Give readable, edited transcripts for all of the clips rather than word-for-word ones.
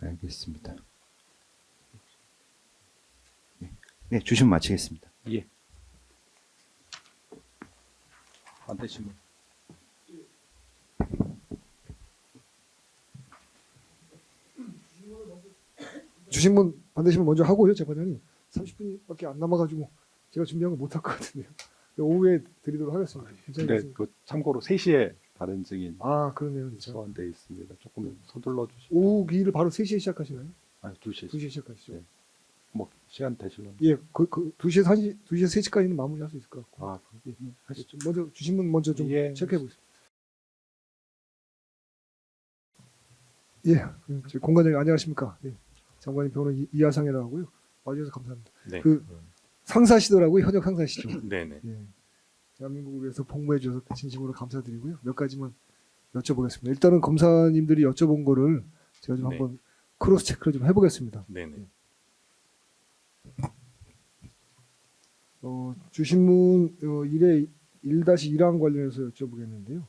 알겠습니다. 네, 주시면 마치겠습니다. 예. 안 되시면. 주신 분 반드시면 먼저 하고요. 재판장님 30분밖에 안 남아가지고 제가 준비한 거 못할 것 같은데요. 오후에 드리도록 하겠습니다. 근데 그 참고로 3시에 다른 증인 아 그러네요. 진짜. 소환돼 있습니다. 조금 서둘러 주시면. 오후 기일을 바로 3시에 시작하시나요? 아니 2시. 2시에 시작하시죠. 네. 뭐 시간 되시면. 예, 그 2시에 3시까지는 마무리할 수 있을 것 같고. 아, 예, 하시죠. 먼저 주신 분 먼저 좀 예. 체크해 보겠습니다. 예, 저희 공관장님 안녕하십니까? 예, 장관님 변호인 이하상이라고 하고요. 와주셔서 감사합니다. 네. 그 상사시더라고요. 현역 상사시죠. 네네. 예, 대한민국을 위해서 복무해 주셔서 진심으로 감사드리고요. 몇 가지만 여쭤보겠습니다. 일단은 검사님들이 여쭤본 거를 제가 좀 네. 한번 크로스 체크를 좀 해보겠습니다. 네네. 주신 문 1의 1-1항 관련해서 여쭤보겠는데요.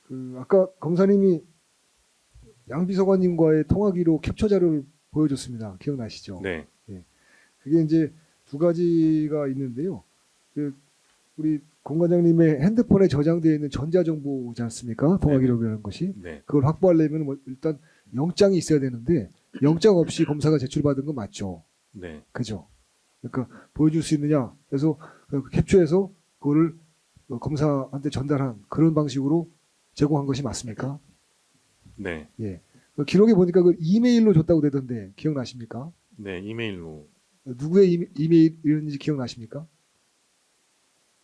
그 아까 검사님이 양 비서관님과의 통화 기록 캡처 자료를 보여줬습니다. 기억나시죠? 네. 그게 이제 두 가지가 있는데요. 그 우리 공관장님의 핸드폰에 저장되어 있는 전자정보지 않습니까? 통화 네네. 기록이라는 것이. 네. 그걸 확보하려면 뭐 일단 영장이 있어야 되는데 영장 없이 검사가 제출받은 건 맞죠? 네. 그죠? 그러니까 보여줄 수 있느냐? 그래서 그 캡처해서 그거를 검사한테 전달한 그런 방식으로 제공한 것이 맞습니까? 네. 예. 그 기록에 보니까 그 이메일로 줬다고 되던데 기억나십니까? 네. 이메일로 누구의 이메일이었는지 기억나십니까?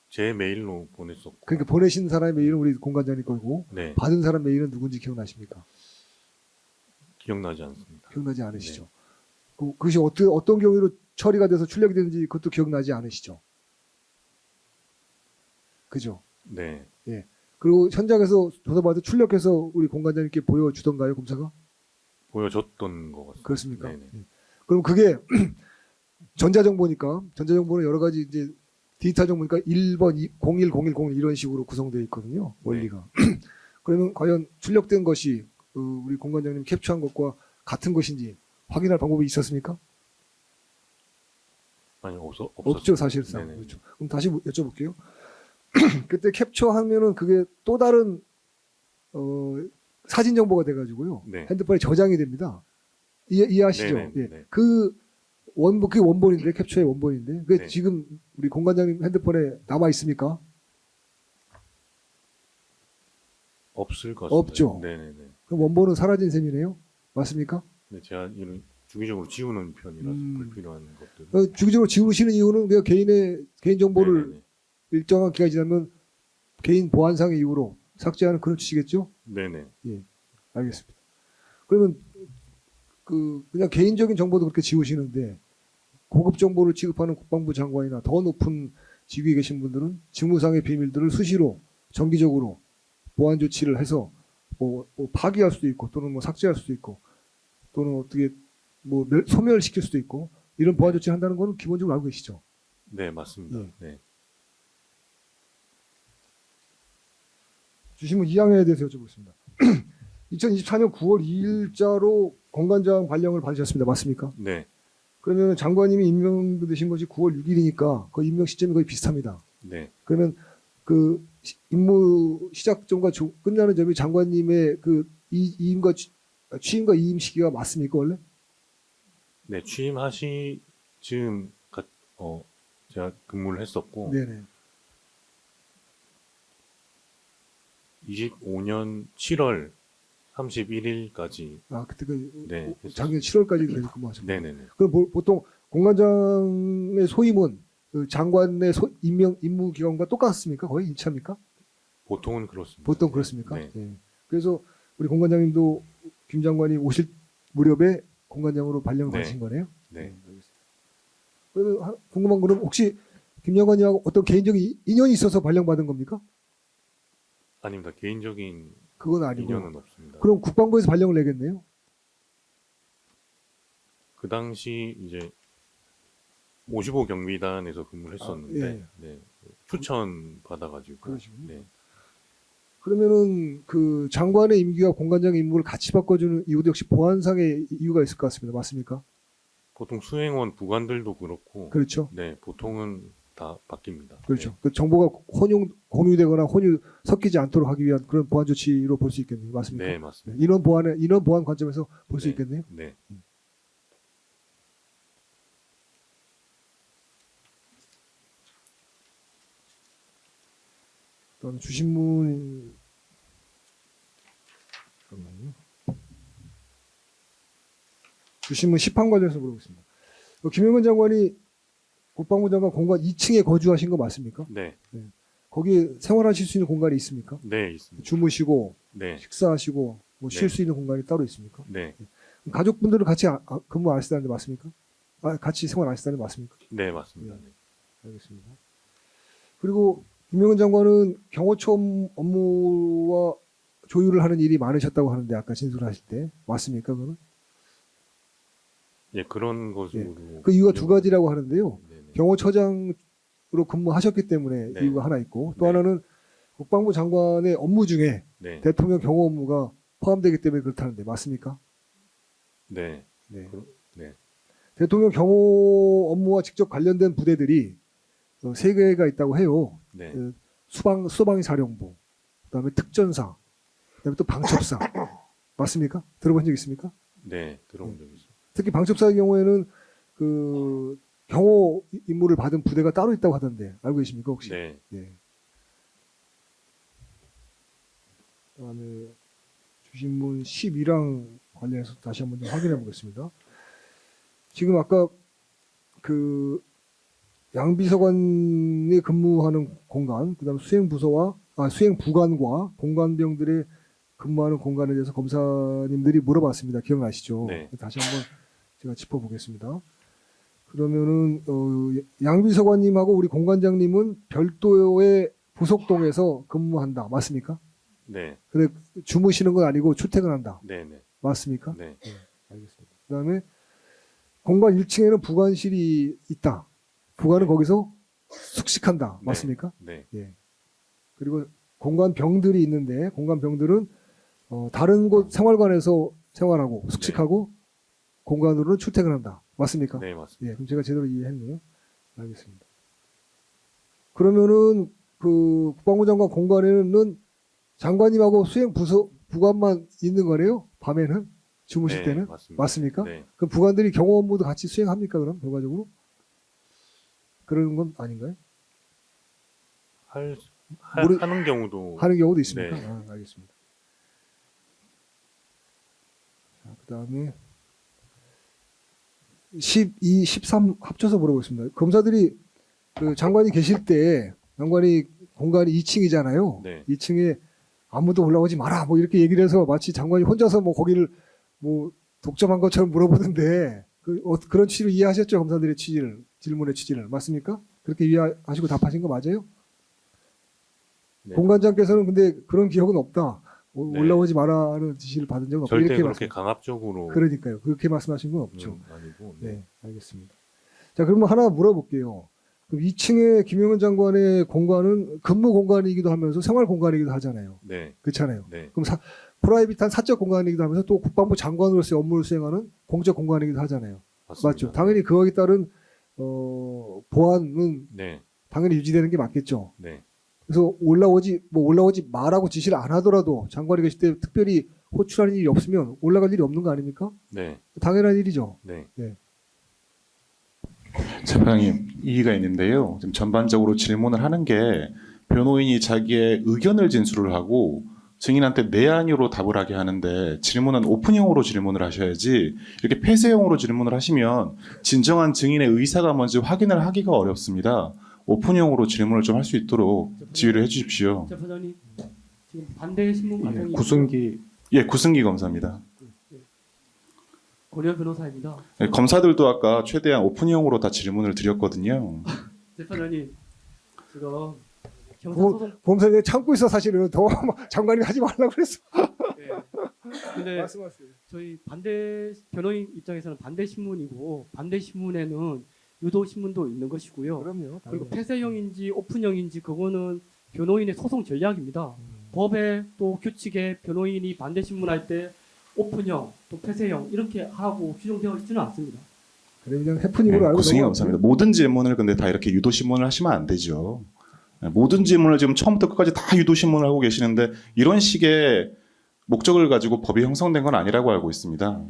제 메일로 보냈었고. 그러니까 보내신 사람의 메일은 우리 공관장님 거고 네. 받은 사람 메일은 누군지 기억나십니까? 기억나지 않습니다. 기억나지 않으시죠? 그것이 어떤 경우로 처리가 돼서 출력이 되는지 그것도 기억나지 않으시죠? 그죠? 네. 그리고 현장에서 조사받아 출력해서 우리 공관장님께 보여주던가요, 검사가? 보여줬던 것 같습니다. 그렇습니까? 네네. 예. 그럼 그게 전자정보니까 전자정보는 여러 가지 이제 디지털 정보니까 1번, 010101 이런 식으로 구성되어 있거든요. 원리가. 그러면 과연 출력된 것이 우리 공관장님 캡처한 것과 같은 것인지 확인할 방법이 있었습니까? 아니 없었어요. 없죠, 사실상. 네네. 그렇죠. 그럼 다시 여쭤볼게요. 그때 캡처하면은 그게 또 다른 사진 정보가 돼가지고요. 네. 핸드폰에 저장이 됩니다. 이해하시죠? 네네. 예. 네. 그게 원본인데 캡처의 원본인데 그게 네. 지금 우리 공관장님 핸드폰에 남아 있습니까? 없을 것 같습니다. 없죠. 네네네. 그럼 원본은 사라진 셈이네요. 맞습니까? 네, 제가 이런 주기적으로 지우는 편이라서 불필요한 것들. 주기적으로 지우시는 이유는 그냥 개인 정보를 네네네. 일정한 기간이 지나면 개인 보안상의 이유로 삭제하는 그런 취지겠죠? 네네. 알겠습니다. 그러면 그냥 개인적인 정보도 그렇게 지우시는데 고급 정보를 취급하는 국방부 장관이나 더 높은 직위에 계신 분들은 직무상의 비밀들을 수시로 정기적으로 보안 조치를 해서 뭐 파기할 수도 있고 또는 뭐 삭제할 수도 있고 또는 어떻게 뭐 소멸시킬 수도 있고 이런 보안 조치를 한다는 거는 기본적으로 알고 계시죠? 네, 맞습니다. 예. 네. 주신문 2항에 대해서 여쭤보겠습니다. 2024년 9월 2일자로 공관장 발령을 받으셨습니다. 맞습니까? 네. 그러면 장관님이 임명되신 것이 9월 6일이니까 그 임명 시점이 거의 비슷합니다. 네. 그러면 그 임무 시작점과 끝나는 점이 장관님의 그 취임과 이임 시기가 맞습니까 원래? 네, 취임하시 즈음 제가 근무를 했었고 네네. 25년 7월 31일까지 아 그때 네, 작년 7월까지 계속 근무하셨고. 네네네. 그럼 보통 공관장의 소임은 그 장관의 임무 기간과 똑같습니까? 거의 일치합니까? 보통은 그렇습니다. 보통 그렇습니까? 네. 예. 그래서 우리 공관장님도 김 장관이 오실 무렵에 공관장으로 발령을 네. 받으신 거네요. 네. 알겠습니다. 그러면 궁금한 거는 혹시 김 장관님하고 어떤 개인적인 인연이 있어서 발령받은 겁니까? 아닙니다. 개인적인 그건 아니고. 인연은 없습니다. 그럼 국방부에서 발령을 내겠네요. 그 당시 이제 55 경비단에서 근무를 했었는데 예. 네, 추천 받아가지고 그러시군요. 네, 그러면은 그 장관의 임기와 공관장의 임무를 같이 바꿔주는 이유도 역시 보안상의 이유가 있을 것 같습니다. 맞습니까? 보통 수행원 부관들도 그렇고, 그렇죠. 네, 보통은 다 바뀝니다. 그렇죠. 그 정보가 공유되거나 섞이지 않도록 하기 위한 그런 보안 조치로 볼 수 있겠네요. 네, 맞습니까? 네, 맞습니다. 인원 보안 관점에서 볼 수 네. 있겠네요. 네, 그다음에 주신문 잠깐만요. 주신문 시판 관련해서 물어보겠습니다. 김영건 장관이 국방부 장관 공관 2층에 거주하신 거 맞습니까? 네, 거기에 생활하실 수 있는 공간이 있습니까? 네, 있습니다. 주무시고 네, 식사하시고 뭐 쉴 네. 수 있는 공간이 따로 있습니까? 네, 가족분들은 같이 근무 안 하시다는데 맞습니까? 같이 생활 안 하시다는데 맞습니까? 네, 맞습니다. 네. 네. 알겠습니다. 그리고 김영건 장관은 경호처 업무와 조율을 하는 일이 많으셨다고 하는데 아까 진술하실 때 맞습니까? 그거는? 예, 그런 것으로. 그 이유가 두 가지라고 하는데요. 네, 네. 경호처장으로 근무하셨기 때문에 네. 이유가 하나 있고 또 네. 하나는 국방부 장관의 업무 중에 네, 대통령 경호 업무가 포함되기 때문에 그렇다는데 맞습니까? 네, 네. 네, 대통령 경호 업무와 직접 관련된 부대들이 3개가 있다고 해요. 네, 수방이 사령부, 그다음에 특전사, 그다음에 또 방첩사. 맞습니까? 들어본 적 있습니까? 네, 들어본 적 있어요. 특히 방첩사의 경우에는 그 경호 임무를 받은 부대가 따로 있다고 하던데 알고 계십니까 혹시? 네, 네. 그다음에 주신문 12랑 관련해서 다시 한번 좀 확인해 보겠습니다. 지금 아까 그 양비서관이 근무하는 공간, 그다음 수행부관과 공관병들의 근무하는 공간에 대해서 검사님들이 물어봤습니다. 기억나시죠? 네. 다시 한번 제가 짚어보겠습니다. 그러면은 양비서관님하고 우리 공관장님은 별도의 부속동에서 근무한다. 맞습니까? 네, 근데 주무시는 건 아니고 출퇴근한다. 네, 네, 맞습니까? 네, 알겠습니다. 그다음에 공관 1층에는 부관실이 있다. 부관은 네. 거기서 숙식한다. 네. 맞습니까? 네, 예. 그리고 공관병들이 있는데 공관병들은 다른 곳 생활관에서 생활하고 숙식하고 공관으로는 출퇴근한다. 맞습니까? 네, 맞습니다. 예. 그럼 제가 제대로 이해했네요. 알겠습니다. 그러면은 그 국방부 장관 공관에는 장관님하고 부관만 있는 거네요? 밤에는? 주무실 네, 때는? 맞습니다. 맞습니까? 네, 그럼 부관들이 경호 업무도 같이 수행합니까? 그럼 결과적으로? 그러는 건 아닌가요? 하는 경우도. 하는 경우도 있습니까? 네. 알겠습니다. 자, 그다음에 12, 13 합쳐서 물어보겠습니다. 검사들이 그 장관이 계실 때 장관이 공간이 2층이잖아요. 네. 2층에 아무도 올라오지 마라 뭐 이렇게 얘기를 해서 마치 장관이 혼자서 뭐 거기를 뭐 독점한 것처럼 물어보는데 그런 취지로 이해하셨죠? 검사들의 질문의 취지를 맞습니까? 그렇게 이해하시고 답하신 거 맞아요? 네. 공관장께서는 근데 그런 기억은 없다. 네. 올라오지 마라는 지시를 받은 적은 없다. 절대 이렇게 그렇게 강압적으로. 그러니까요. 그렇게 말씀하신 건 없죠. 아니고. 네, 알겠습니다. 자, 그러면 하나 물어볼게요. 그럼 2층에 김영은 장관의 공간은 근무 공간이기도 하면서 생활 공간이기도 하잖아요. 네, 그렇잖아요. 네, 그럼 프라이빗한 사적 공간이기도 하면서 또 국방부 장관으로서의 업무를 수행하는 공적 공간이기도 하잖아요. 맞습니다. 맞죠? 당연히 그거에 따른 보안은 네, 당연히 유지되는 게 맞겠죠. 네, 그래서 올라오지 마라고 지시를 안 하더라도 장관이 계실 때 특별히 호출하는 일이 없으면 올라갈 일이 없는 거 아닙니까? 네, 당연한 일이죠. 네, 재판장님, 이의가 있는데요. 지금 전반적으로 질문을 하는 게 변호인이 자기의 의견을 진술을 하고 증인한테 네 아니오로 답을 하게 하는데 질문은 오픈형으로 질문을 하셔야지 이렇게 폐쇄형으로 질문을 하시면 진정한 증인의 의사가 뭔지 확인을 하기가 어렵습니다. 오픈형으로 질문을 좀 할 수 있도록 지휘를 해주십시오. 재판장님 지금 반대 신문 과정이 구승기 예, 구승기 검사입니다. 고려 변호사입니다. 예, 검사들도 아까 최대한 오픈형으로 다 질문을 드렸거든요. 재판장님 지금 형사소송 검사님 참고 있어 사실은 더 장관이 하지 말라고 그랬어. 네. 근데 말씀하세요. 저희 반대 변호인 입장에서는 반대 신문이고 반대 신문에는 유도 신문도 있는 것이고요. 그럼요. 그리고 폐쇄형인지 오픈형인지 그거는 변호인의 소송 전략입니다. 법에 또 규칙에 변호인이 반대 신문할 때 오픈형 또 폐쇄형 이렇게 하라고 규정되어 있지는 않습니다. 그래 그냥 네, 해프닝으로 알고 고승희 넘어갈게요. 감사합니다. 모든 질문을 근데 다 이렇게 유도 신문을 하시면 안 되죠. 네, 모든 질문을 지금 처음부터 끝까지 다 유도 신문을 하고 계시는데 이런 식의 목적을 가지고 법이 형성된 건 아니라고 알고 있습니다.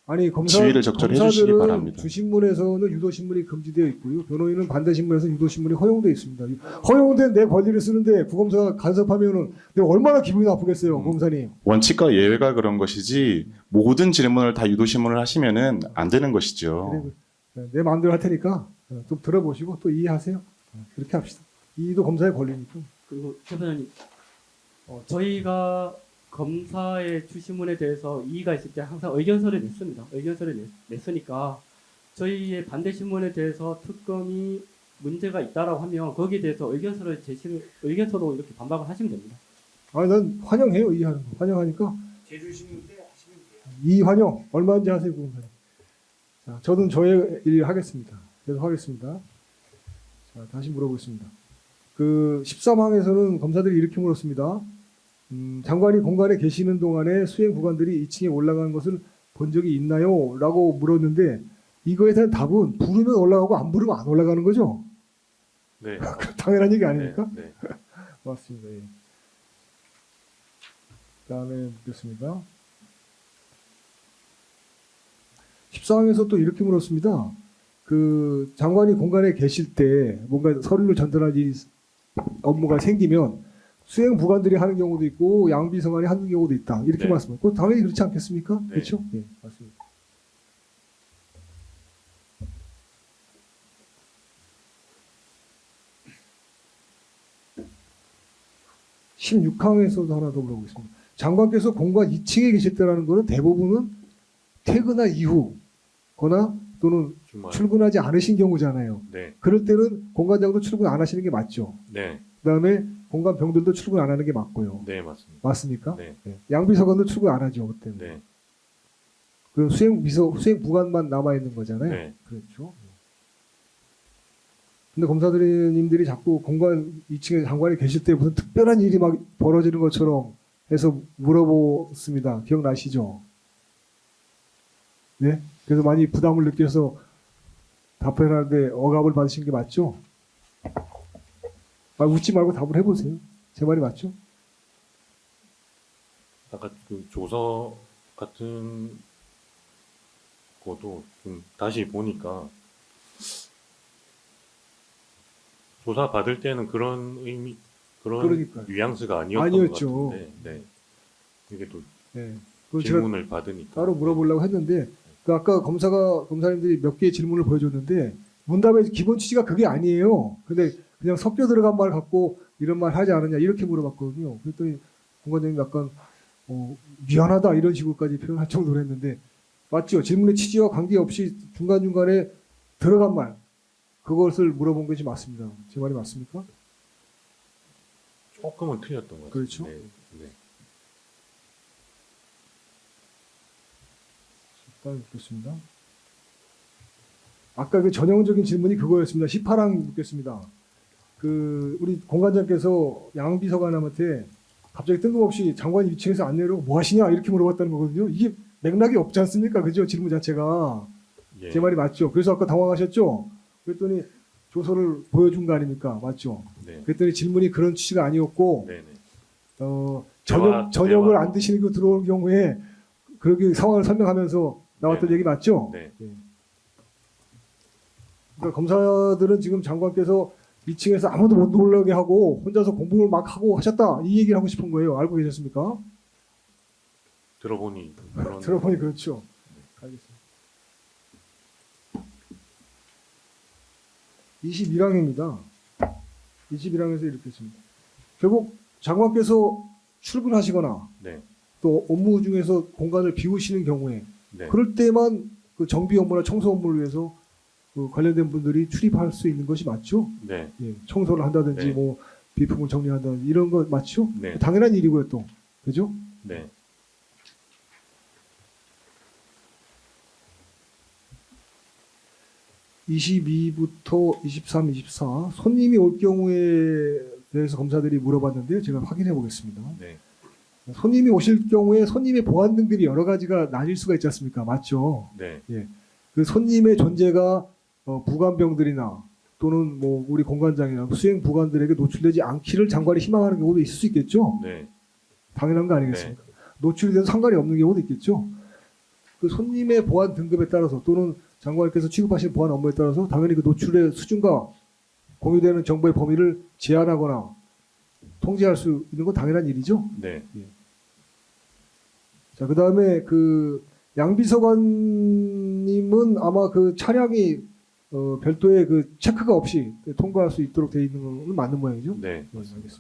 아니 지위를 적절히 해주시기 검사들은 바랍니다. 주신문에서는 유도 신문이 금지되어 있고요. 변호인은 반대 신문에서 유도 신문이 허용되어 있습니다. 허용된 내 권리를 쓰는데 부검사가 간섭하면은 내가 얼마나 기분이 나쁘겠어요, 검사님. 원칙과 예외가 그런 것이지 모든 질문을 다 유도 신문을 하시면은 안 되는 것이죠. 그래, 내 마음대로 할 테니까 좀 들어보시고 또 이해하세요. 그렇게 합시다. 이도 검사의 권리니까. 그리고 최 변호사님, 저희가 검사의 주신문에 대해서 이의가 있을 때 항상 의견서를 냈습니다. 의견서를 냈으니까 저희의 반대 신문에 대해서 특검이 문제가 있다라고 하면 거기에 대해서 의견서로 이렇게 반박을 하시면 됩니다. 아, 난 환영해요. 이해하는 거. 환영하니까. 이 환영 얼마인지 하세요, 검사님. 자, 저는 저의 일 하겠습니다. 계속 하겠습니다. 자, 다시 물어보겠습니다. 그 13항에서는 검사들이 이렇게 물었습니다. 장관이 공간에 계시는 동안에 수행 부관들이 2층에 올라가는 것을 본 적이 있나요? 라고 물었는데 이거에 대한 답은 부르면 올라가고 안 부르면 안 올라가는 거죠? 네. 당연한 얘기 아닙니까? 네. 맞습니다. 예. 그다음에 묻겠습니다. 14항에서 또 이렇게 물었습니다. 그 장관이 공간에 계실 때 뭔가 서류를 전달할 일이 업무가 생기면 수행 부관들이 하는 경우도 있고 양비서관이 하는 경우도 있다. 이렇게 네. 말씀하셨고 당연히 그렇지 않겠습니까? 네. 그렇죠? 예, 맞습니다. (16항에서도) 하나 더 물어보겠습니다. 장관께서 공관 2층에 계실 때라는 거는 대부분은 퇴근한 이후거나 또는 주말. 출근하지 않으신 경우잖아요. 네. 그럴 때는 공관장도 출근 안 하시는 게 맞죠. 네. 그다음에 공관 병들도 출근 안 하는 게 맞고요. 네, 맞습니다. 맞습니까? 네. 네. 양비서관도 출근 안 하죠 그때는. 네. 그럼 수행 부관만 남아 있는 거잖아요. 네. 그렇죠. 근데 검사님들이 자꾸 공관 2층에 장관이 계실 때 무슨 특별한 일이 막 벌어지는 것처럼 해서 물어보습니다. 기억나시죠? 네? 그래서 많이 부담을 느껴서 답변하는데 억압을 받으신 게 맞죠? 웃지 말고 답을 해보세요. 제 말이 맞죠? 아까 그 조서 같은 것도 좀 다시 보니까 조사 받을 때는 그런 의미, 그런 그러니까요. 뉘앙스가 아니었던 아니었죠. 것 같은데, 네. 이게 또 네. 그건 제가 질문을 받으니까 따로 물어보려고 했는데 그 아까 검사님들이 몇 개의 질문을 보여줬는데 문답의 기본 취지가 그게 아니에요. 근데 그냥 섞여 들어간 말 갖고 이런 말 하지 않느냐 이렇게 물어봤거든요. 그랬더니 공관장님 약간 미안하다 이런 식으로까지 표현할 정도로 했는데 맞죠? 질문의 취지와 관계없이 중간중간에 들어간 말 그것을 물어본 것이 맞습니다. 제 말이 맞습니까? 조금은 틀렸던 것 같아요. 그렇죠. 네. 네. 일단 묻겠습니다. 아까 그 전형적인 질문이 그거였습니다. 18항 묻겠습니다. 그 우리 공관장께서 양비서관한테 갑자기 뜬금없이 장관이 2층에서 안 내려오고 뭐 하시냐 이렇게 물어봤다는 거거든요. 이게 맥락이 없지 않습니까? 그죠? 질문 자체가. 예. 제 말이 맞죠? 그래서 아까 당황하셨죠? 그랬더니 조서를 보여준 거 아닙니까? 맞죠? 네. 그랬더니 질문이 그런 취지가 아니었고 네. 네. 저녁을 대화. 안 드시고 들어올 경우에 그렇게 상황을 설명하면서 나왔던 네. 얘기 맞죠? 네. 그러니까 검사들은 지금 장관께서 2층에서 아무도 못 올라오게 하고 혼자서 공부를 막 하고 하셨다 이 얘기를 하고 싶은 거예요. 알고 계셨습니까? 들어보니 그런 들어보니 그렇죠. 알겠습니다. 21항입니다. 21항에서 이렇게 했습니다. 결국 장관께서 출근하시거나 네. 또 업무 중에서 공간을 비우시는 경우에 네. 그럴 때만 그 정비 업무나 청소 업무를 위해서 그 관련된 분들이 출입할 수 있는 것이 맞죠? 네. 예, 청소를 한다든지 네. 뭐 비품을 정리한다든지 이런 거 맞죠? 네. 당연한 일이고요 또 그죠? 네. (22부터 23, 24) 손님이 올 경우에 대해서 검사들이 물어봤는데요. 제가 확인해 보겠습니다. 네. 손님이 오실 경우에 손님의 보안 등급이 여러 가지가 나뉠 수가 있지 않습니까? 맞죠? 네. 그 손님의 존재가 부관병들이나 또는 뭐 우리 공관장이나 수행 부관들에게 노출되지 않기를 장관이 희망하는 경우도 있을 수 있겠죠. 네. 당연한 거 아니겠습니까? 노출이 돼서 상관이 없는 경우도 있겠죠. 그 손님의 보안 등급에 따라서 또는 장관께서 취급하신 보안 업무에 따라서 당연히 그 노출의 수준과 공유되는 정보의 범위를 제한하거나 통제할 수 있는 건 당연한 일이죠. 네. 자, 그 다음에 그 양비서관님은 아마 그 차량이 별도의 그 체크가 없이 통과할 수 있도록 되어 있는 건 맞는 모양이죠. 네. 알겠습니다.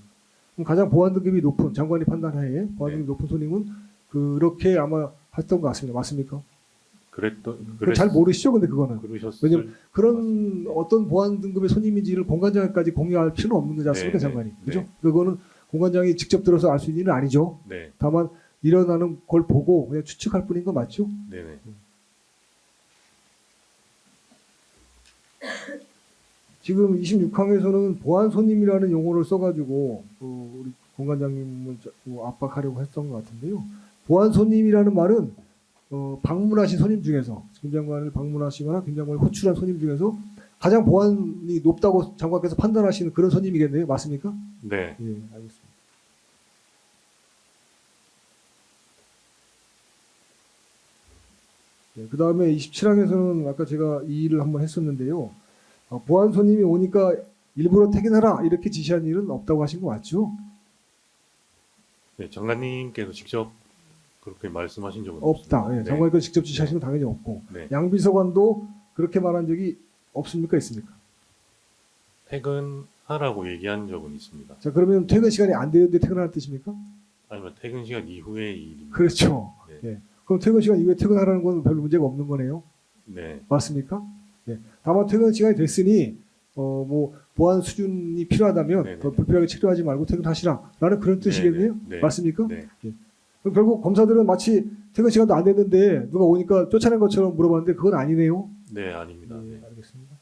그럼 가장 보안 등급이 높은 장관이 판단하에 보안 등급이 높은 손님은 그렇게 아마 했던 것 같습니다. 맞습니까? 그랬던 잘 모르시죠, 근데 그거는. 그러셨을 왜냐면 그런 어떤 보안 등급의 손님인지를 공관장까지 공유할 필요는 없는 거지 않습니까, 네, 장관이. 네, 그죠? 네. 그거는 공관장이 직접 들어서 알 수 있는 일은 아니죠. 네. 다만 일어나는 걸 보고 그냥 추측할 뿐인 거 맞죠? 네네. 지금 26항에서는 보안 손님이라는 용어를 써가지고 우리 공관장님을 압박하려고 했던 것 같은데요. 보안 손님이라는 말은 방문하신 손님 중에서 김 장관을 방문하시거나 김 장관을 호출한 손님 중에서 가장 보안이 높다고 장관께서 판단하시는 그런 손님이겠네요. 맞습니까? 네. 예, 알겠습니다. 네, 그 다음에 27항에서는 아까 제가 이 일을 한번 했었는데요. 보안 손님이 오니까 일부러 퇴근하라 이렇게 지시한 일은 없다고 하신 거 맞죠? 네. 장관님께서 직접 그렇게 말씀하신 적은 없다. 없습니다. 예, 장관께서 직접 지시하신 건 당연히 없고 네. 양비서관도 그렇게 말한 적이 없습니까? 있습니까? 퇴근하라고 얘기한 적은 있습니다. 자, 그러면 퇴근 시간이 안 되는데 퇴근하는 뜻입니까? 아니면 퇴근 시간 이후의 일입니다. 그렇죠. 네. 예. 그럼 퇴근 시간 이후에 퇴근하라는 건 별로 문제가 없는 거네요. 네. 맞습니까? 예. 다만 퇴근 시간이 됐으니 뭐 보안 수준이 필요하다면 네네. 더 불필요하게 치료하지 말고 퇴근하시라라는 그런 뜻이겠네요. 네네. 네. 맞습니까? 네. 그럼 결국 검사들은 마치 퇴근 시간도 안 됐는데 누가 오니까 쫓아낸 것처럼 물어봤는데 그건 아니네요. 네, 아닙니다. 예, 네. 알겠습니다.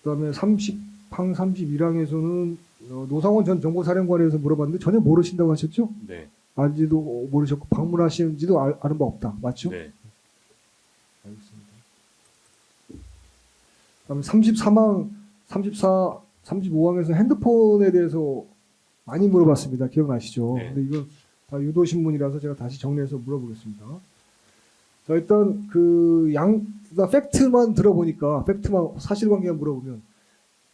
그다음에 30항 31항에서는 노상원 전 정보사령관에 대해서 물어봤는데 전혀 모르신다고 하셨죠? 네. 알지도 모르셨고 방문하시는지도 아는 바 없다. 맞죠? 네. 알겠습니다. 그다음에 33항, 34, 35항에서 핸드폰에 대해서 많이 물어봤습니다. 기억나시죠? 네. 근데 이건 다 유도신문이라서 제가 다시 정리해서 물어보겠습니다. 자, 일단 일단 팩트만 들어보니까 팩트만 사실관계만 물어보면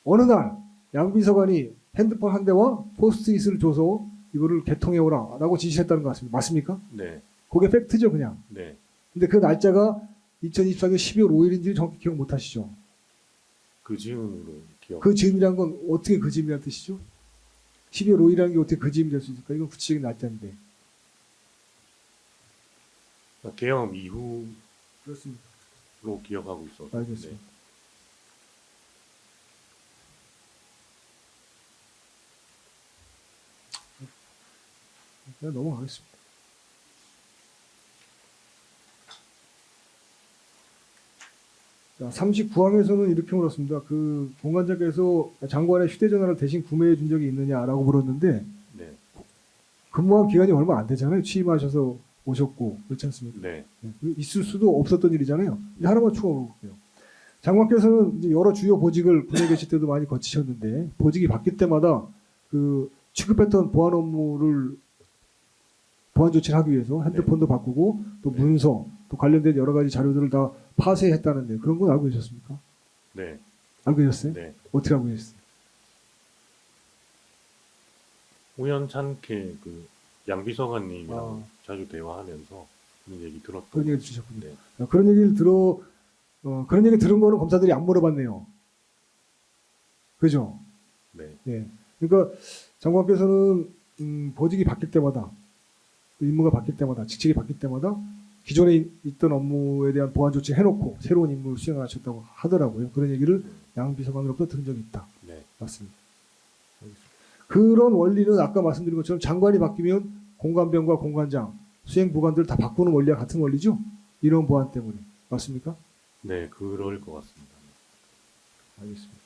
어느 날 양비서관이 핸드폰 한 대와 포스트잇을 줘서 이거를 개통해오라라고 지시했다는 것 같습니다. 맞습니까? 네. 그게 팩트죠, 그냥. 네. 근데 그 날짜가 2024년 12월 5일인지 정확히 기억 못 하시죠? 그 즈음으로 기억. 그 즈음이란 건 어떻게 그 즈음이라는 뜻이죠? 12월 5일이라는 게 어떻게 그 즈음이 될 수 있을까? 이건 구체적인 날짜인데. 계엄 이후로 그렇습니다. 기억하고 있어서. 알겠습니다. 그냥 넘어가겠습니다. 자, 39항에서는 이렇게 물었습니다. 그 공관장께서 장관의 휴대전화를 대신 구매해 준 적이 있느냐라고 물었는데 네. 근무한 기간이 얼마 안 되잖아요. 취임하셔서 오셨고 그렇지 않습니까? 네. 있을 수도 없었던 일이잖아요. 이제 하나만 추가 물어볼게요. 장관께서는 이제 여러 주요 보직을 군에 계실 때도 많이 거치셨는데 보직이 바뀔 때마다 그 취급했던 보안 업무를 보안 조치를 하기 위해서 핸드폰도 바꾸고 또 네. 문서 또 관련된 여러 가지 자료들을 다 파쇄했다는데 그런 건 알고 계셨습니까? 네. 알고 계셨어요? 네. 어떻게 알고 계셨어요? 우연찮게 그 양비서관님이랑 아. 자주 대화하면서 그런 얘기 들었던. 그런 얘기 주셨군요. 네. 그런 얘기를 그런 얘기 들은 거는 검사들이 안 물어봤네요. 그죠? 네. 예. 그러니까 장관께서는 보직이 바뀔 때마다 임무가 바뀔 때마다 직책이 바뀔 때마다 기존에 있던 업무에 대한 보완 조치 해놓고 새로운 임무를 수행하셨다고 하더라고요. 그런 얘기를 양 비서관으로부터 들은 적이 있다. 네. 맞습니다. 그런 원리는 아까 말씀드린 것처럼 장관이 바뀌면 공관병과 공관장, 수행부관들 다 바꾸는 원리와 같은 원리죠. 이런 보안 때문에. 맞습니까? 네, 그럴 것 같습니다. 알겠습니다.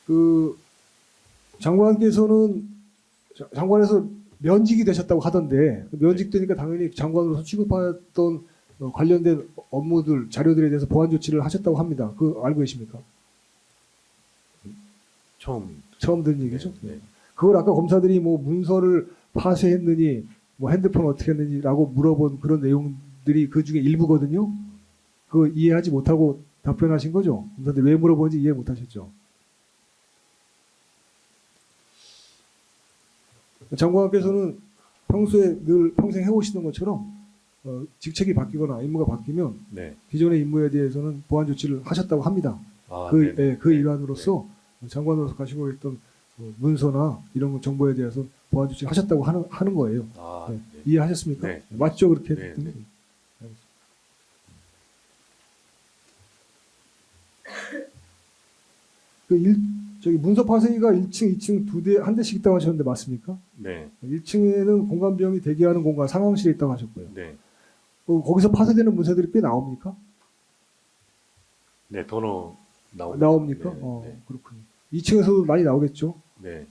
그 장관께서는 장관에서 면직이 되셨다고 하던데 면직되니까 당연히 장관으로서 취급하였던 관련된 업무들 자료들에 대해서 보완 조치를 하셨다고 합니다. 그 알고 계십니까? 처음 들은 얘기죠. 네, 네. 그걸 아까 검사들이 뭐 문서를 파쇄했느니 뭐 핸드폰 어떻게 했느니라고 물어본 그런 내용들이 그 중에 일부거든요. 그거 이해하지 못하고 답변하신 거죠? 검사들 왜 물어보는지 이해 못하셨죠? 장관께서는 평소에 늘 평생 해오시는 것처럼 직책이 바뀌거나 임무가 바뀌면 네. 기존의 임무에 대해서는 보완 조치를 하셨다고 합니다. 아, 그, 네네. 그 일환으로서 장관으로서 가지고 있던 문서나 이런 정보에 대해서 보완 조치를 하셨다고 하는 거예요. 아, 네. 네. 이해하셨습니까? 네. 맞죠? 그렇게 네, 했더니? 네. 저기 문서 파쇄기가 1층, 2층 한 대씩 있다고 하셨는데 맞습니까? 네. 1층에는 공간 비용이 대기하는 공간 상황실에 있다고 하셨고요. 네. 거기서 파쇄되는 문서들이 꽤 나옵니까? 네, 더 나옵니다. 나옵니까? 네. 그렇군요. 2층에서도 많이 나오겠죠. 네.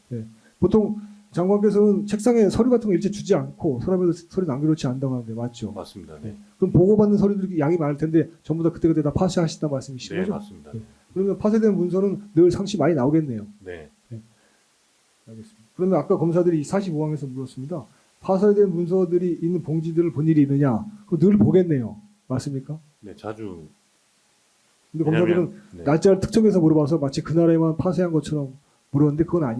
보통 장관께서는 책상에 서류 같은 거 일체 주지 않고 서랍에도 서류 남겨놓지 않는다고 하는데 맞죠? 맞습니다. 네. 그럼 보고받는 서류들이 양이 많을 텐데 전부 다 그때그때 다 파쇄하신다는 말씀이신 네, 거죠? 맞습니다. 네. 그러면 파쇄된 문서는 늘 상시 많이 나오겠네요. 네. 알겠습니다. 그러면 아까 검사들이 45항에서 물었습니다. 파쇄된 문서들이 있는 봉지들을 본 일이 있느냐? 그거 늘 보겠네요. 맞습니까? 네, 자주. 근데 검사들은 네. 날짜를 특정해서 물어봐서 마치 그 나라에만 파쇄한 것처럼 물었는데 그건 아니에요.